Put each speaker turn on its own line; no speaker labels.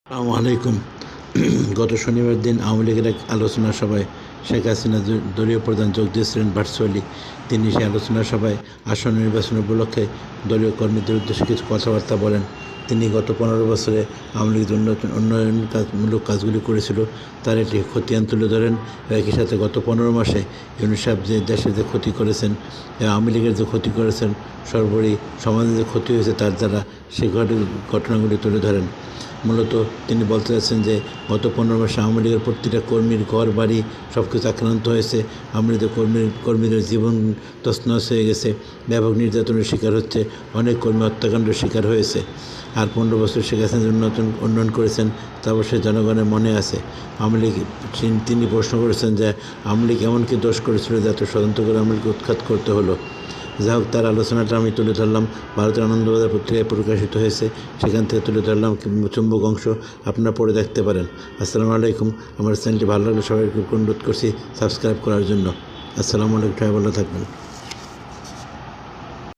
আসসালামু আলাইকুম। গত শনিবার দিন আওয়ামী লীগের এক আলোচনা সভায় শেখ হাসিনা দলীয় প্রধান যোগ দিয়েছিলেন ভার্চুয়ালি। তিনি সেই আলোচনা সভায় আসন্ন নির্বাচন উপলক্ষে দলীয় কর্মীদের উদ্দেশ্যে কিছু কথাবার্তা বলেন। তিনি গত 15 বছরে আওয়ামী লীগ উন্নয়নমূলক কাজগুলি করেছিল তার একটি খতিয়ান তুলে ধরেন। একই সাথে গত 15 মাসে ইউনূস সাহেব যে দেশের যে ক্ষতি করেছেন, আওয়ামী লীগের যে ক্ষতি করেছেন, সর্বোপরি সমাজে যে ক্ষতি হয়েছে তার দ্বারা সেই ঘটনাগুলি তুলে ধরেন। মূলত তিনি বলতে চাচ্ছেন যে গত 15 মাসে আওয়ামী লীগের প্রতিটা কর্মীর ঘর বাড়ি সব কিছু আক্রান্ত হয়েছে। আওয়ামী লীগের কর্মীদের জীবন তছনছ হয়ে গেছে, ব্যাপক নির্যাতনের শিকার হচ্ছে, অনেক কর্মী হত্যাকাণ্ডের শিকার হয়েছে। আর 15 বছর শেখ হাসিনা উন্নয়ন করেছেন তা অবশ্যই জনগণের মনে আছে। আওয়ামী লীগ তিনি প্রশ্ন করেছেন যে আওয়ামী লীগ এমন কি দোষ করেছিল যে এত ষড়যন্ত্র করে আওয়ামী লীগকে উৎখাত করতে হলো। যাই হোক, তার আলোচনাটা আমি তুলে ধরলাম। ভারতের আনন্দবাজার পত্রিকায় প্রকাশিত হয়েছে, সেখান থেকে তুলে ধরলাম চুম্বক অংশ, আপনারা পড়ে দেখতে পারেন। আসসালামু আলাইকুম। আমার চ্যানেলটি ভালো লাগলে সবাইকে অনুরোধ করছি সাবস্ক্রাইব করার জন্য। আসসালামু আলাইকুম, সবাই ভালো থাকবেন।